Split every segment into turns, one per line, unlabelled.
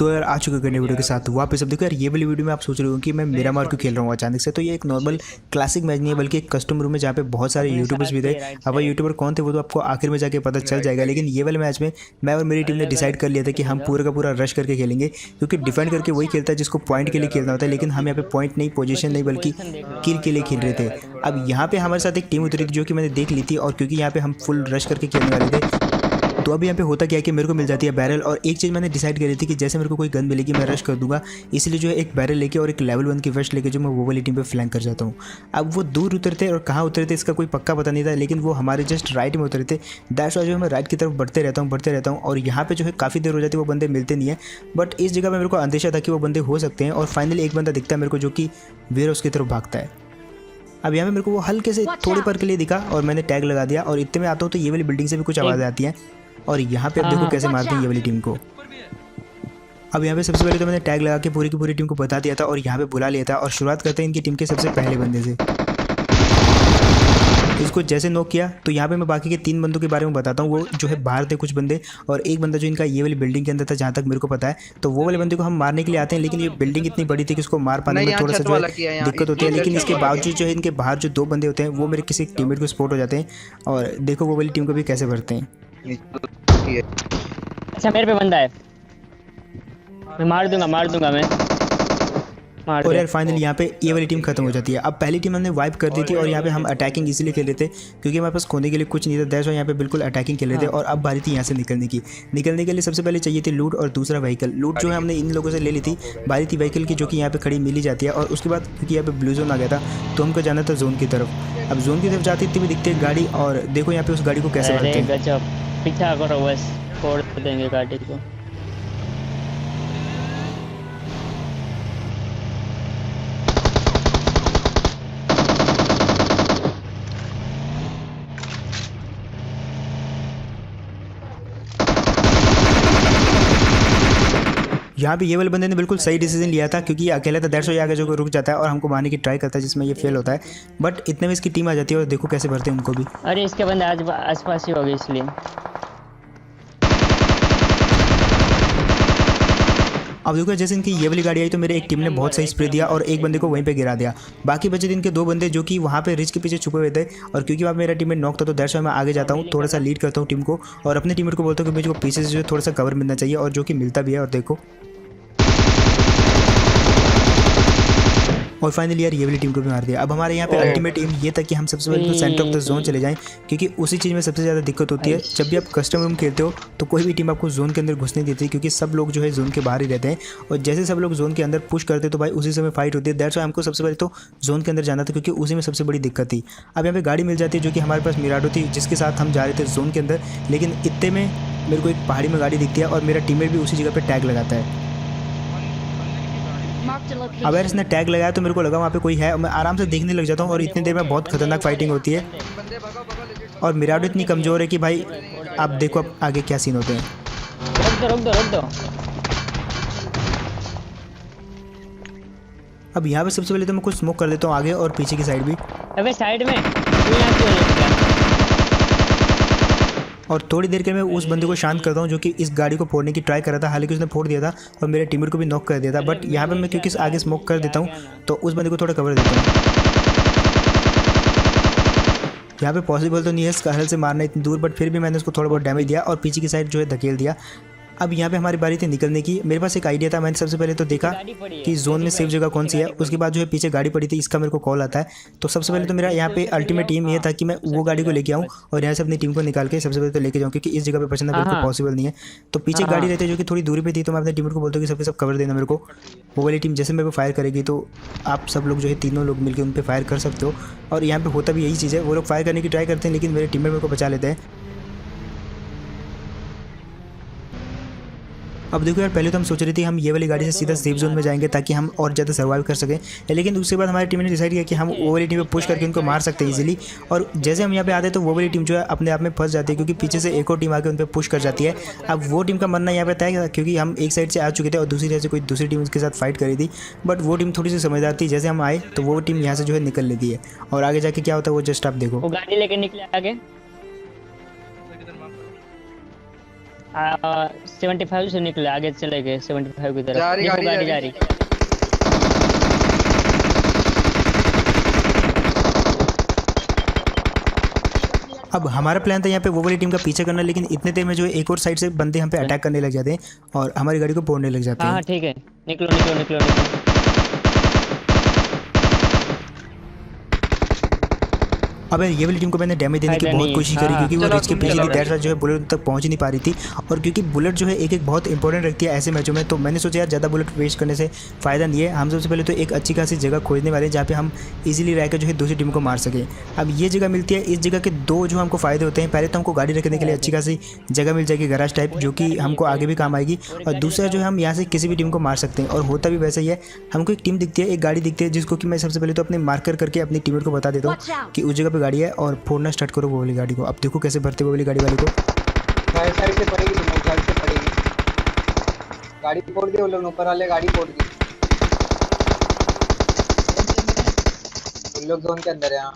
तो यार आ चुके करने वीडियो के साथ वापस। अब देखो यार, ये वाली वीडियो में आप सोच रहे हो कि मैं मेरा मार क्यों खेल रहा हूँ अचानक से। तो ये एक नॉर्मल क्लासिक मैच नहीं है, बल्कि एक कस्टम रूम है जहाँ पे बहुत सारे यूट्यूबर्स भी थे। अब वो यूट्यूबर कौन थे वो तो आपको आखिर में जाके पता चल जाएगा। लेकिन ये वाले मैच में मैं और मेरी टीम ने डिसाइड कर लिया था कि हम पूरा का पूरा रश करके खेलेंगे, क्योंकि डिफेंड करके वही खेलता है जिसको पॉइंट के लिए खेलना होता है। लेकिन हम यहाँ पे पॉइंट नहीं, पोजीशन नहीं, बल्कि किल के लिए खेल रहे थे। अब यहाँ पे हमारे साथ एक टीम उतरी थी जो कि मैंने देख ली थी, और क्योंकि यहाँ पे हम फुल रश करके खेलने वाले थे, तो अभी यहाँ पे होता क्या है कि मेरे को मिल जाती है बैरल। और एक चीज़ मैंने डिसाइड करी थी कि जैसे मेरे को कोई गन मिलेगी मैं रश कर दूंगा, इसलिए जो है एक बैरल लेके और एक लेवल 1 की वेस्ट लेके जो मैं वो वाली टीम पे फ्लैंक कर जाता हूँ। अब वो दूर उतरते और कहाँ उतरते इसका कोई पक्का पता नहीं था, लेकिन वो हमारे जस्ट राइट में उतरते। दैट्स वाई जो मैं राइट की तरफ बढ़ते रहता हूँ और यहाँ पे जो है काफ़ी देर हो जाती है, वो बंदे मिलते नहीं है। बट इस जगह पर मेरे को अंदेशा था कि वो बंदे हो सकते हैं, और फाइनली एक बंदा दिखता है मेरे को जो कि वेयर हाउस की तरफ भागता है। अब यहाँ पे मेरे को वो हल्के से थोड़ी पर के लिए दिखा और मैंने टैग लगा दिया, और इतने में आता हूँ तो ये वाली बिल्डिंग से भी कुछ आवाज़ आती है। और यहाँ पे अब देखो कैसे मारते हैं ये वाली टीम को। अब यहाँ पे सबसे पहले तो मैंने टैग लगा के पूरी की पूरी टीम को बता दिया था और यहाँ पे बुला लिया था, और शुरुआत करते हैं इनकी टीम के सबसे पहले बंदे से। इसको जैसे नॉक किया तो यहाँ पे मैं बाकी के 3 बंदों के बारे में बताता हूँ। वो जो है बाहर थे कुछ बंदे, और एक बंदा जो इनका ये वाली बिल्डिंग के अंदर था जहाँ तक मेरे को पता है। तो वो वाले बंदे को हम मारने के लिए आते हैं, लेकिन ये बिल्डिंग इतनी बड़ी थी कि उसको मार पाने में थोड़ा सा जो है दिक्कत होती है। लेकिन इसके बावजूद जो है इनके बाहर जो 2 बंदे होते हैं वो मेरे किसी टीममेट को सपोर्ट हो जाते हैं, और देखो वो वाली टीम को भी कैसे भरते हैं।
अच्छा मेरे पे बंदा है, मैं मार दूंगा मैं
और यार फाइनली यहाँ पे ये वाली टीम खत्म हो जाती है। अब पहली टीम हमने वाइप कर दी थी, और यहाँ पे हम अटैकिंग इसीलिए खेल रहे थे क्योंकि हमारे पास खोने के लिए कुछ नहीं था। दैट्स वाई यहाँ पे बिल्कुल अटैकिंग खेल रहे थे। और अब बारी थी यहाँ से निकलने की। निकलने के लिए सबसे पहले चाहिए थी लूट और दूसरा व्हीकल। लूट जो है हमने इन लोगों से ले ली थी, बारी थी व्हीकल की जो कि यहाँ पे खड़ी मिल ही जाती है। और उसके बाद क्योंकि यहाँ पे ब्लू जोन आ गया था तो हमको जाना था जोन की तरफ। अब जोन की तरफ जाती इतनी भी दिखती है गाड़ी, और देखो यहाँ पे उस गाड़ी को कैसे भरते हैं।
पीछा करो बस, छोड़ देंगे गाड़ी को।
यहाँ पे ये वाले बंदे ने बिल्कुल सही डिसीजन लिया था, क्योंकि ये अकेला था। दैट्स वाई आगे जो रुक जाता है और हमको मारने की ट्राई करता है, जिसमें ये फेल होता है। बट इतने में इसकी टीम आ जाती है और देखो कैसे भरते हैं उनको भी।
अरे इसके बंदे आस पास ही हो गए इसलिए।
अब देखो जैसे इनकी ये वाली गाड़ी आई तो मेरे एक टीम ने बहुत सही स्प्रे दिया और एक बंदे को वहीं पे गिरा दिया। बाकी बचे थे इनके 2 बंदे जो कि वहाँ पे रिच के पीछे छुपे हुए थे, और क्योंकि वहाँ मेरा टीममेट नॉक था तो दैट्स वाई मैं आगे जाता हूँ, थोड़ा सा लीड करता हूँ टीम को, और अपने टीममेट को बोलता हूँ कि मुझे पीछे से जो थोड़ा सा कवर मिलना चाहिए, और जो कि मिलता भी है। और देखो और फाइनली यार ये वाली टीम को भी मार दिया। अब हमारे यहाँ पे अल्टीमेट एम ये था कि हम सबसे पहले तो सेंटर ऑफ द जोन चले जाएं, क्योंकि उसी चीज़ में सबसे ज़्यादा दिक्कत होती है। जब भी आप कस्टम रूम खेलते हो तो कोई भी टीम आपको जोन के अंदर घुसने देती है, क्योंकि सब लोग जो है जोन के बाहर ही रहते हैं, और जैसे सब लोग जोन के अंदर पुश करते तो भाई उसी समय फाइट होती है। दैट्स वाई हमको सबसे पहले तो जोन के अंदर जाना था, क्योंकि उसी में सबसे बड़ी दिक्कत थी। अब यहाँ पे गाड़ी मिल जाती है जो कि हमारे पास मिराडो थी, जिसके साथ हम जा रहे थे जोन के अंदर। लेकिन इतने में मेरे को एक पहाड़ी में गाड़ी दिखती है, और मेरा टीममेट भी उसी जगह पर टैग लगाता है। अब यार इसने टैग लगाया तो मेरे को लगा वहाँ पे कोई है, मैं आराम से देखने लग जाता हूँ, और इतनी देर में बहुत खतरनाक फाइटिंग होती है। और मिराडो इतनी कमज़ोर है कि भाई आप देखो अब आगे क्या सीन होते हैं।
रोक दो।
अब यहाँ पे सबसे पहले तो मैं कुछ स्मोक कर देता हूँ आगे और पीछे की साइड भी।
अबे साइड में तू यहाँ क्यों लेट गया?
और थोड़ी देर के मैं उस बंदे को शांत करता हूँ जो कि इस गाड़ी को फोड़ने की ट्राई कर रहा था। हालांकि उसने फोड़ दिया था और मेरे टीममेट को भी नॉक कर दिया था। बट यहाँ पे मैं क्योंकि आगे स्मोक कर देता हूँ तो उस बंदे को थोड़ा कवर देता हूँ। यहाँ पे पॉसिबल तो नहीं है इस कहल से मारना इतनी दूर, बट फिर भी मैंने उसको थोड़ा बहुत डैमेज दिया और पीछे की साइड जो है धकेल दिया। अब यहाँ पे हमारी बारी थी निकलने की। मेरे पास एक आइडिया था। मैंने सबसे पहले तो देखा कि जोन में सेफ जगह कौन सी है। उसके बाद जो है पीछे गाड़ी पड़ी थी, इसका मेरे को कॉल आता है। तो सबसे पहले तो मेरा यहाँ पे अल्टीमेट एम ये था कि मैं वो गाड़ी को लेके आऊँ और यहाँ से अपनी टीम को निकाल के सबसे पहले तो लेके जाऊँ, क्योंकि इस जगह पे बचना बिल्कुल पॉसिबल नहीं है। तो पीछे गाड़ी रहती है जो कि थोड़ी दूरी पे थी, तो मैं अपने टीममेट को बोलता हूँ कि सबके सब कवर देना मेरे को। वो वाली टीम जैसे मेरे को फायर करेगी तो आप सब लोग जो है 3 लोग मिलकर उन पर फायर कर सकते हो। और यहाँ पे होता भी यही चीज़ है, वो लोग फायर करने की ट्राई करते हैं लेकिन मेरे टीममेट मेरे को बचा लेते हैं। अब देखो यार, पहले तो हम सोच रहे थे हम ये वाली गाड़ी से सीधा सेफ जोन में जाएंगे ताकि हम और ज़्यादा सर्वाइव कर सकें, लेकिन उसके बाद हमारी टीम ने डिसाइड किया कि हम वो वाली टीम पे पुश करके उनको मार सकते हैं इजीली। और जैसे हम यहाँ पे आते हैं तो वो वाली टीम जो है अपने आप में फंस जाती है, क्योंकि पीछे से एक और टीम आके उन पर पुश कर जाती है। अब वो टीम का मरना यहाँ पे तय था, क्योंकि हम एक साइड से आ चुके थे और दूसरी साइड से कोई दूसरी टीम उसके साथ फाइट करी थी। बट वो टीम थोड़ी सी समझदार थी, जैसे हम आए तो वो टीम यहाँ से जो है निकल लेती है। और आगे जाके क्या होता है वो जस्ट आप देखो।
वो गाड़ी लेके निकले आगे। 75 से निकले, आगे चले गए 75 की तरफ।
जा रही
देखो
गाड़ी,
गाड़ी
जा
जा
रही।
रही।
अब हमारा प्लान था यहाँ पे वो वाली टीम का पीछा करना, लेकिन इतने देर में जो है एक और साइड से बंदे हम पे अटैक करने लग जाते हैं और हमारी गाड़ी को फोड़ने लग जाते
हाँ
हैं।
हाँ ठीक है, निकलो निकलो निकलो निकलो।
अब ये वाली टीम को मैंने डैमेज देने की
फायदा
बहुत
नहीं है।
कोशिश करी
हाँ,
क्योंकि वो
चलो
रिच के
तुम
पीछे
चलो
थी, दैट वाज जो है बुलेट तक पहुंच ही नहीं पा रही थी। और क्योंकि बुलेट जो है एक एक बहुत इंपॉर्टेंट रखती है ऐसे मैचों में, तो मैंने सोचा यार ज़्यादा बुलेट वेस्ट करने से फ़ायदा नहीं है। हम सबसे पहले तो एक अच्छी खासी जगह खोजने वाले हैं जहाँ पे हम इजीली रहकर जो है दूसरी टीम को मार सकें। अब ये जगह मिलती है, इस जगह के दो जो हमको फ़ायदे होते हैं। पहले तो हमको गाड़ी रखने के लिए अच्छी खासी जगह मिल जाएगी, गराज टाइप, जो कि हमको आगे भी काम आएगी। और दूसरा जो है हम यहाँ से किसी भी टीम को मार सकते हैं, और होता भी वैसा ही है। हमको एक टीम दिखती है, एक गाड़ी दिखती है, जिसको कि मैं सबसे पहले तो अपने मार्कर करके अपनी टीममेट को बता देता हूँ कि उस जगह पे गाड़ी है और फोड़ना स्टार्ट करो वो वाली गाड़ी को। अब देखो कैसे भरते वो वाली गाड़ी वाले को।
राइट साइड से पड़ेगी, तुम लोग साइड से पड़ेगी। गाड़ी फोड़ दी, वो लोग ऊपर वाले गाड़ी फोड़ दी। उन लोग जोन के अंदर है। यहाँ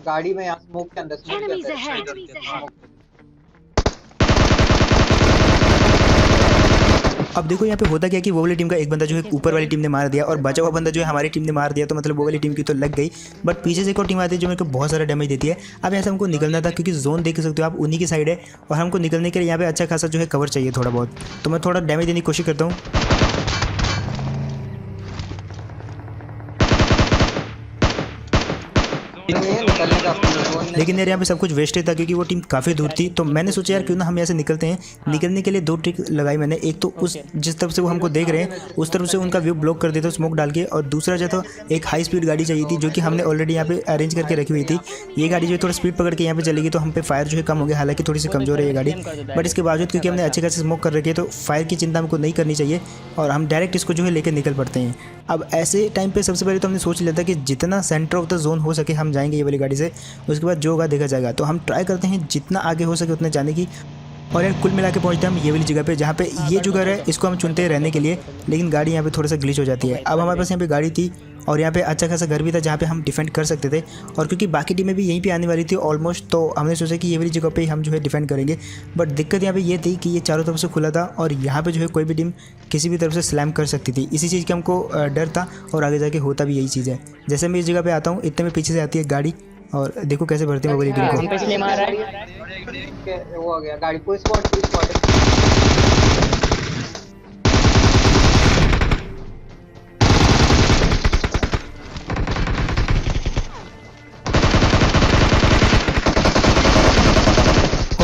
गाड़ी में, यहाँ स्मोक के अंदर, स्मोक के
Enemies ahead.
अंदर।
अब देखो यहाँ पे होता क्या कि वो वाली टीम का एक बंदा जो है ऊपर वाली टीम ने मार दिया और बचा हुआ बंदा जो है हमारी टीम ने मार दिया, तो मतलब वो वाली टीम की तो लग गई। बट पीछे से एक और टीम आती है जो मेरे को बहुत सारा डैमेज देती है। अब यहाँ से हमको निकलना था क्योंकि जोन देख सकते हो आप उन्हीं की साइड है, और हमको निकलने के लिए यहाँ पे अच्छा खासा जो है कवर चाहिए थोड़ा बहुत। तो मैं थोड़ा डैमेज देने की कोशिश करता हूँ।
निकलने का जोन नहीं।
लेकिन यार यहाँ पे सब कुछ वेस्ट था क्योंकि वो टीम काफ़ी दूर थी। तो मैंने सोचा यार क्यों ना हम यहाँ से निकलते हैं। निकलने के लिए दो ट्रिक लगाई मैंने। एक तो उस जिस तरफ से वो हमको देख रहे हैं उस तरफ से उनका व्यू ब्लॉक कर देता स्मोक डाल के, और दूसरा जो तो एक हाई स्पीड गाड़ी चाहिए थी जो कि हमने ऑलरेडी यहाँ पे अरेंज करके रखी हुई थी। ये गाड़ी जो है थोड़ा स्पीड पकड़ के यहाँ पे चलेगी तो हम पे फायर जो है कम हो गया, हालांकि थोड़ी सी कमजोर है ये गाड़ी, बट इसके बावजूद क्योंकि हमने अच्छे खासे स्मोक कर रखी है तो फायर की चिंता हमको नहीं करनी चाहिए और हम डायरेक्ट इसको जो है लेकर निकल पड़ते हैं। अब ऐसे टाइम पे सबसे पहले तो हमने सोच लिया था कि जितना सेंटर ऑफ द जोन हो सके हम जाएंगे ये वाली गाड़ी से, उसके बाद जो होगा देखा जाएगा। तो हम ट्राई करते हैं जितना आगे हो सके उतना जाने की। और यार कुल मिला के पहुँचते हैं हम ये वाली जगह पे जहाँ पे ये जो घर है इसको हम चुनते हैं रहने के लिए, लेकिन गाड़ी यहाँ पे थोड़ा सा ग्लिच हो जाती है। अब हमारे पास यहाँ पे गाड़ी थी और यहाँ पे अच्छा खासा घर भी था जहाँ पे हम डिफेंड कर सकते थे, और क्योंकि बाकी टीमें भी यहीं पे आने वाली थी ऑलमोस्ट, तो हमने सोचा कि ये वाली जगह पे हम जो है डिफेंड करेंगे। बट दिक्कत यहाँ पे ये थी कि ये चारों तरफ से खुला था और यहाँ पे जो है कोई भी टीम किसी भी तरफ से स्लैम कर सकती थी। इसी चीज़ का हमको डर था और आगे जाके होता भी यही चीज़ है। जैसे मैं इस जगह पे आता हूँ इतने में पीछे से आती है गाड़ी और देखो कैसे भरते हैं वो वाली टीम
हम
को।
पे इसलिए मार रहा है।
वो हो गया गाड़ी, कोई स्पॉट।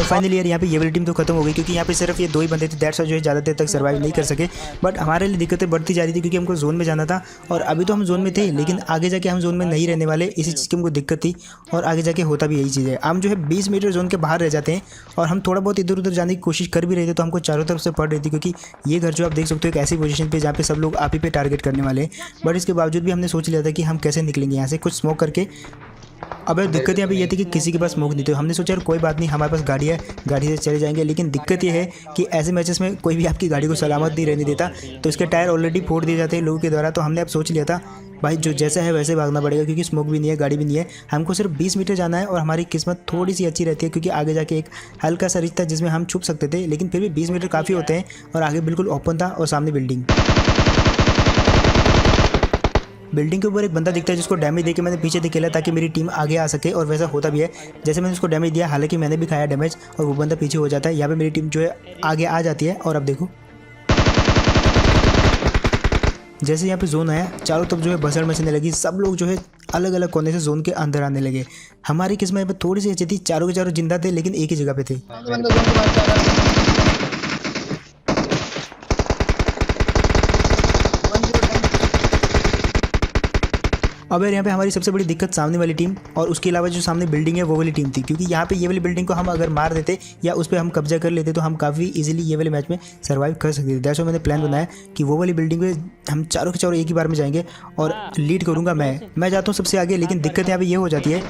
फाइनली यार यहाँ पे ये वाली टीम तो खत्म हो गई क्योंकि यहाँ पे सिर्फ ये दो ही बंदे थे, दैट्स व्हाई जो है ज़्यादा देर तक सर्वाइव नहीं कर सके। बट हमारे लिए दिक्कतें बढ़ती जा रही थी क्योंकि हमको जोन में जाना था और अभी तो हम जोन में थे, लेकिन आगे जाके हम जोन में नहीं रहने वाले, इसी चीज़ की हमको दिक्कत थी। और आगे जाके होता भी यही चीज़ है, हम जो है 20 मीटर जोन के बाहर रह जाते हैं और हम थोड़ा बहुत इधर उधर जाने की कोशिश कर भी रहे थे तो हमको चारों तरफ से पड़ रही थी, क्योंकि ये घर जो आप देख सकते हो एक ऐसी पोजीशन पे जहाँ पे सब लोग आप ही पे टारगेट करने वाले हैं। बट इसके बावजूद भी हमने सोच लिया था कि हम कैसे निकलेंगे यहाँ से कुछ स्मोक करके। अब यार दिक्कत यहाँ पे ये थी कि किसी के पास स्मोक नहीं थे। हमने सोचा यार कोई बात नहीं, हमारे पास गाड़ी है, गाड़ी से चले जाएंगे। लेकिन दिक्कत ये है कि ऐसे मैचेस में कोई भी आपकी गाड़ी को सलामत नहीं रहने देता, तो इसके टायर ऑलरेडी फोड़ दिए जाते हैं लोगों के द्वारा। तो हमने अब सोच लिया था भाई जो जैसा है वैसे भागना पड़ेगा, क्योंकि स्मोक भी नहीं है, गाड़ी भी नहीं है, हमको सिर्फ 20 मीटर जाना है। और हमारी किस्मत थोड़ी सी अच्छी रहती है क्योंकि आगे जाके एक हल्का सा रिश्ता जिसमें हम छुप सकते थे, लेकिन फिर भी 20 मीटर काफ़ी होते हैं और आगे बिल्कुल ओपन था और सामने बिल्डिंग के ऊपर एक बंदा दिखता है जिसको डैमेज देके मैंने पीछे धकेला ताकि मेरी टीम आगे आ सके, और वैसा होता भी है। जैसे मैंने उसको डैमेज दिया, हालांकि मैंने भी खाया डैमेज, और वो बंदा पीछे हो जाता है। यहाँ पे मेरी टीम जो है आगे आ जाती है। और अब देखो जैसे यहाँ पे जोन आया, चारों तरफ जो है भसड़ मचने लगी, सब लोग जो है अलग अलग कोने से जोन के अंदर आने लगे। हमारी किस्मत यहाँ पे थोड़ी सी अच्छी थी, चारों के चारों जिंदा थे लेकिन एक ही जगह पे थे। अब यार यहाँ पे हमारी सबसे बड़ी दिक्कत सामने वाली टीम और उसके अलावा जो सामने बिल्डिंग है वो वाली टीम थी, क्योंकि यहाँ पे ये वाली बिल्डिंग को हम अगर मार देते या उस पर हम कब्जा कर लेते तो हम काफ़ी इजीली ये वाले मैच में सर्वाइव कर सकते थे। दैट्स व्हाई मैंने प्लान बनाया कि वो वाली बिल्डिंग में हम चारों के चारों एक ही बार में जाएंगे और लीड करूँगा मैं जाता हूँ सबसे आगे। लेकिन दिक्कत यहाँ पे ये हो जाती है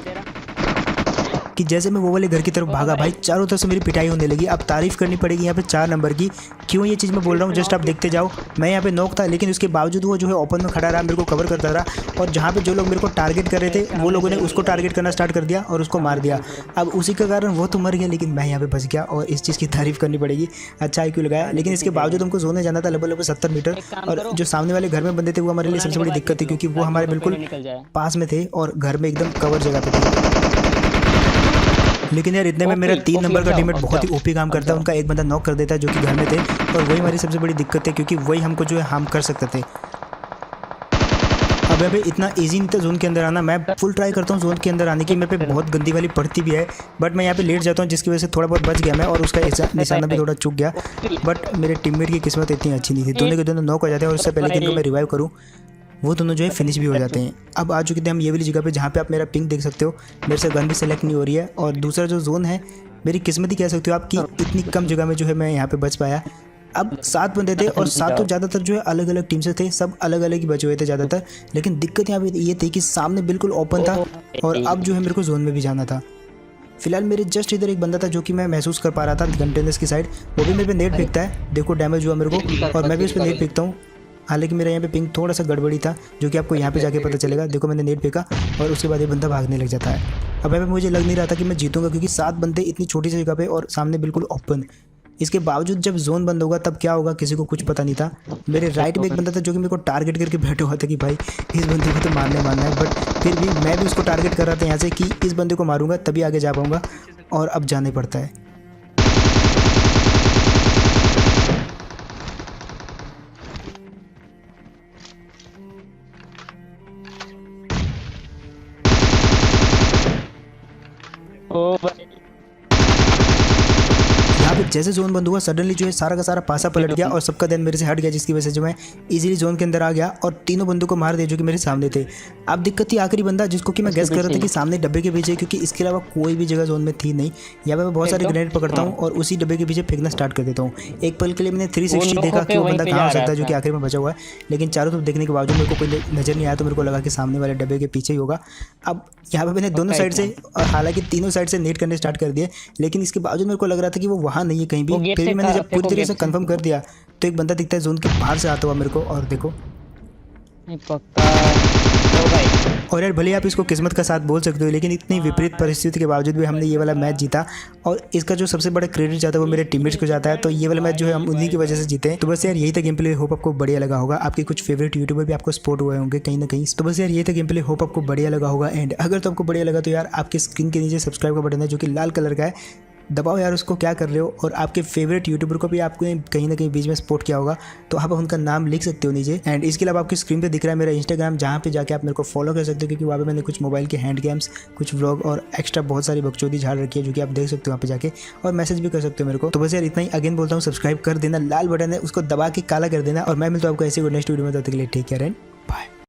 कि जैसे मैं वो वाले घर की तरफ भागा भाई चारों तरफ से मेरी पिटाई होने लगी। अब तारीफ करनी पड़ेगी यहाँ पे 4 नंबर की। क्यों ये चीज़ मैं बोल रहा हूँ जस्ट आप देखते जाओ। मैं यहाँ पे नॉक था लेकिन उसके बावजूद वो जो है ओपन में खड़ा रहा, मेरे को कवर करता रहा और जहाँ पे जो लोग मेरे को टारगेट कर रहे थे वो लोगों ने उसको टारगेट करना स्टार्ट कर दिया और उसको मार दिया। अब उसी के कारण वो तो मर गया लेकिन मैं यहाँ पे बच गया और इस चीज़ की तारीफ करनी पड़ेगी। अच्छा IQ लगाया, लेकिन इसके बावजूद हमको जोन में जाना था लगभग 70 मीटर और जो सामने वाले घर में बंदे थे वो हमारे लिए सबसे बड़ी दिक्कत थी क्योंकि वो हमारे बिल्कुल पास में थे और घर में एकदम कवर जगह पे थे। लेकिन यार इतने में मेरा 3 नंबर का टीममेट बहुत ही ओपी काम करता है। उनका एक बंदा नॉक कर देता है जो कि घर में थे और वही हमारी सबसे बड़ी दिक्कत है क्योंकि वही हमको जो है हार्म कर सकते थे। अब यहाँ पे इतना इजी नहीं था जोन के अंदर आना। मैं फुल ट्राई करता हूँ जोन के अंदर आने की, मेरे पे बहुत गंदी वाली पड़ती भी है बट मैं यहाँ पे लेट जाता हूँ जिसकी वजह से थोड़ा बहुत बच गया मैं और उसका निशाना भी थोड़ा चूक गया। बट मेरे टीममेट की किस्मत इतनी अच्छी नहीं थी, दोनों के दोनों नॉक हो जाते हैं और उससे पहले कि इनको मैं रिवाइव करूँ वो दोनों जो है फिनिश भी हो जाते हैं। अब आ चुके थे हम ये वाली जगह पे जहाँ पे आप मेरा पिंक देख सकते हो। मेरे से गन भी सेलेक्ट नहीं हो रही है और दूसरा जो जोन है मेरी किस्मत ही कह सकते हो आपकी, इतनी कम जगह में जो है मैं यहाँ पे बच पाया। अब 7 बंदे थे और 7 तो ज़्यादातर जो है अलग अलग टीम से थे, सब अलग अलग ही बचे हुए थे ज़्यादातर। लेकिन दिक्कत यहाँ पे ये थी कि सामने बिल्कुल ओपन था और अब जो है मेरे को जोन में भी जाना था। फिलहाल मेरे जस्ट इधर एक बंदा था जो कि मैं महसूस कर पा रहा था कंटेनर्स की साइड, वो भी मेरे पे नेट फेंकता है। देखो डैमेज हुआ मेरे को और मैं भी उस पर नेट फेंकता हूँ। हालांकि मेरा यहाँ पे पिंक थोड़ा सा गड़बड़ी था जो कि आपको यहाँ पे जाके पता चलेगा। देखो मैंने नेट फेंका और उसके बाद ये बंदा भागने लग जाता है। अब यहाँ पे मुझे लग नहीं रहा था कि मैं जीतूंगा क्योंकि 7 बंदे इतनी छोटी सी जगह पे और सामने बिल्कुल ओपन। इसके बावजूद जब जोन बंद होगा तब क्या होगा किसी को कुछ पता नहीं था। मेरे राइट में एक बंदा था जो कि मेरे को टारगेट करके बैठा हुआ था कि भाई इस बंदे को तो मारना है, बट फिर भी मैं भी उसको टारगेट कर रहा था यहाँ से कि इस बंदे को मारूंगा तभी आगे जा पाऊंगा और अब जाने पड़ता है। यहाँ पे जैसे जोन बंद हुआ सडनली जो है सारा का सारा पासा पलट गया और सबका ध्यान मेरे से हट गया जिसकी वजह से जो मैं इजीली जोन के अंदर आ गया और तीनों बंदों को मार दिया जो कि मेरे सामने थे। अब दिक्कत थी आखिरी बंदा जिसको कि मैं गेस कर रहा था कि सामने डब्बे के पीछे, क्योंकि इसके अलावा कोई भी जगह जोन में थी नहीं। यहाँ पे मैं बहुत सारे ग्रेनेड पकड़ता हूँ और उसी डब्बे के पीछे फेंकना स्टार्ट कर देता हूँ। एक पल के लिए मैंने 360 देखा कि वो बंदा कहाँ हो सकता है जो कि आखिर में बचा हुआ है, लेकिन चारों तरफ देखने के बावजूद मेरे को कोई नजर नहीं आया तो मेरे को लगा कि सामने वाले डब्बे के पीछे ही होगा। अब यहाँ पे मैंने दोनों साइड से और हालांकि तीनों साइड से नेट करने स्टार्ट कर दिए, लेकिन इसके बावजूद मेरे को लग रहा था कि वो वहाँ नहीं है कहीं भी। फिर भी मैंने जब पूरी तरीके से कंफर्म कर दिया तो एक बंदा दिखता है जोन के बाहर से आता हुआ मेरे को और देखो और यार भले आप इसको किस्मत का साथ बोल सकते हो लेकिन इतनी विपरीत परिस्थिति के बावजूद भी हमने ये वाला मैच जीता और इसका जो सबसे बड़ा क्रेडिट जाता है वो मेरे टीममेट्स को जाता है। तो ये वाला मैच जो है हम उन्हीं की वजह से जीते हैं। तो बस यार यही था गेम प्ले, होप आपको बढ़िया लगा होगा। आपके कुछ फेवरेट यूट्यूबर भी आपको सपोर्ट हुए होंगे कहीं ना कहीं। तो बस यार ये था गेम प्ले, होप आपको बढ़िया लगा होगा। एंड अगर तो आपको बढ़िया लगा तो यार आपके स्क्रीन के नीचे सब्सक्राइब का बटन है जो कि लाल कलर का है, दबाओ यार उसको, क्या कर रहे हो। और आपके फेवरेट यूट्यूबर को भी आपने कहीं ना कहीं बीच में सपोर्ट किया होगा तो आप उनका नाम लिख सकते हो नीचे। एंड इसके अलावा आपकी स्क्रीन पे दिख रहा है मेरा इंस्टाग्राम जहाँ पे जाके आप मेरे को फॉलो कर सकते हो क्योंकि वहाँ पे मैंने कुछ मोबाइल के हैंड गेम्स, कुछ व्लॉग और एक्स्ट्रा बहुत सारी बकचोदी झाड़ रखी है जो कि आप देख सकते हो वहाँ पे जाके, और मैसेज भी कर सकते हो मेरे को। तो बस यार इतना ही, अगेन बोलता हूँ सब्सक्राइब कर देना, लाल बटन है उसको दबा के काला कर देना। और मैं मिलता हूँ आपको ऐसे नेक्स्ट वीडियो में, तब तक के लिए टेक केयर एंड